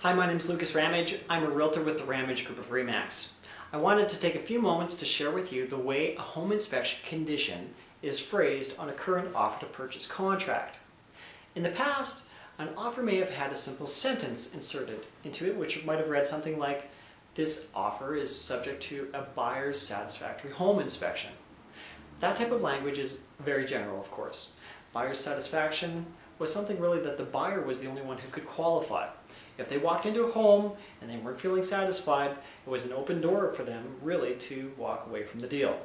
Hi, my name is Lucas Ramage. I'm a realtor with the Ramage group of Remax. I wanted to take a few moments to share with you the way a home inspection condition is phrased on a current offer to purchase contract. In the past, an offer may have had a simple sentence inserted into it, which might have read something like, "This offer is subject to a buyer's satisfactory home inspection." That type of language is very general, of course. Buyer's satisfaction was something really that the buyer was the only one who could qualify. If they walked into a home and they weren't feeling satisfied, it was an open door for them really to walk away from the deal.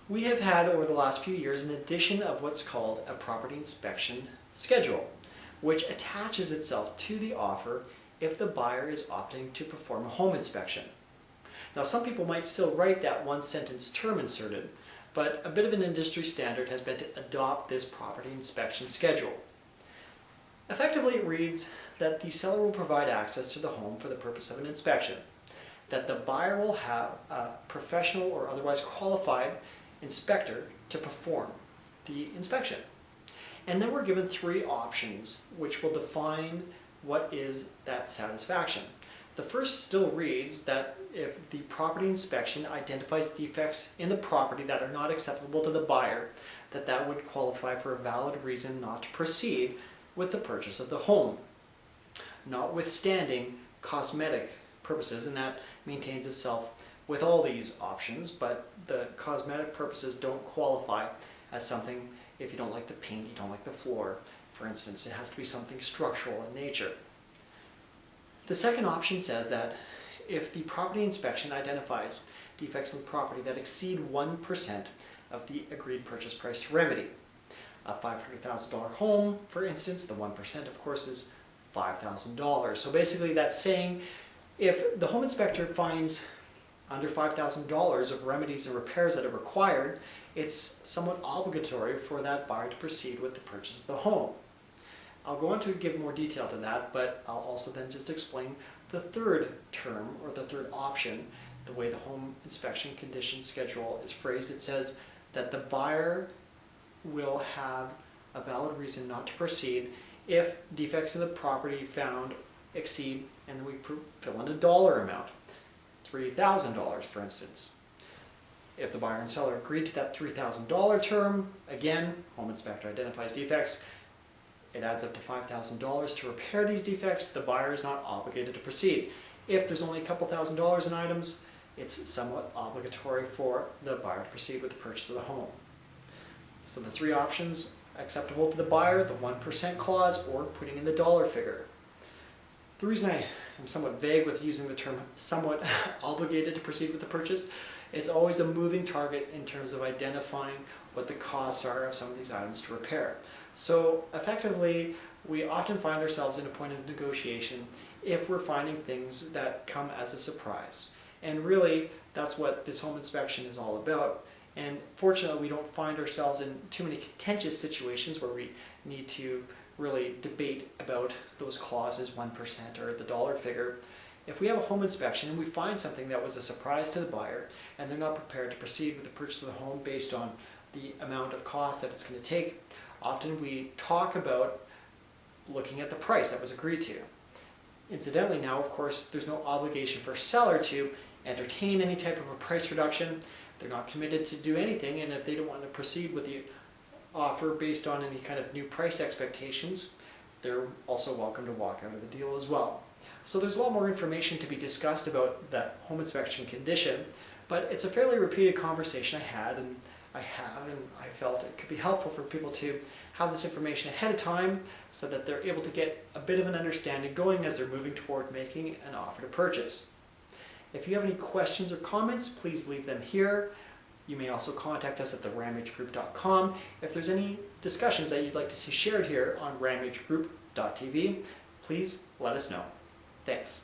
We have had over the last few years an addition of what's called a property inspection schedule, which attaches itself to the offer if the buyer is opting to perform a home inspection. Now, some people might still write that one sentence term inserted, but a bit of an industry standard has been to adopt this property inspection schedule. Effectively, it reads that the seller will provide access to the home for the purpose of an inspection, that the buyer will have a professional or otherwise qualified inspector to perform the inspection. And then we're given three options which will define what is that satisfaction. The first still reads that if the property inspection identifies defects in the property that are not acceptable to the buyer, that would qualify for a valid reason not to proceed with the purchase of the home. Notwithstanding cosmetic purposes, and that maintains itself with all these options, but the cosmetic purposes don't qualify as something if you don't like the paint, you don't like the floor, for instance. It has to be something structural in nature. The second option says that if the property inspection identifies defects in the property that exceed 1% of the agreed purchase price to remedy. A $500,000 home, for instance, the 1% of course is $5,000. So basically that's saying if the home inspector finds under $5,000 of remedies and repairs that are required, it's somewhat obligatory for that buyer to proceed with the purchase of the home. I'll go on to give more detail to that, but I'll also then just explain the third term or the third option, the way the home inspection condition schedule is phrased. It says that the buyer will have a valid reason not to proceed if defects in the property found exceed, and then we fill in a dollar amount, $3,000 for instance. If the buyer and seller agreed to that $3,000 term, again, home inspector identifies defects, it adds up to $5,000 to repair these defects, the buyer is not obligated to proceed. If there's only a couple $1,000s in items, it's somewhat obligatory for the buyer to proceed with the purchase of the home. So the three options: acceptable to the buyer, the 1% clause, or putting in the dollar figure. The reason I am somewhat vague with using the term somewhat obligated to proceed with the purchase, it's always a moving target in terms of identifying what the costs are of some of these items to repair. So effectively, we often find ourselves in a point of negotiation if we're finding things that come as a surprise. And really, that's what this home inspection is all about. And fortunately, we don't find ourselves in too many contentious situations where we need to really debate about those clauses, 1% or the dollar figure. If we have a home inspection and we find something that was a surprise to the buyer and they're not prepared to proceed with the purchase of the home based on the amount of cost that it's going to take, often we talk about looking at the price that was agreed to. Incidentally, now, of course, there's no obligation for a seller to entertain any type of a price reduction. They're not committed to do anything, and if they don't want to proceed with the offer based on any kind of new price expectations, they're also welcome to walk out of the deal as well. So there's a lot more information to be discussed about that home inspection condition, but it's a fairly repeated conversation I had, and I felt it could be helpful for people to have this information ahead of time so that they're able to get a bit of an understanding going as they're moving toward making an offer to purchase. If you have any questions or comments, please leave them here. You may also contact us at theramagegroup.com. If there's any discussions that you'd like to see shared here on ramagegroup.tv, please let us know. Thanks.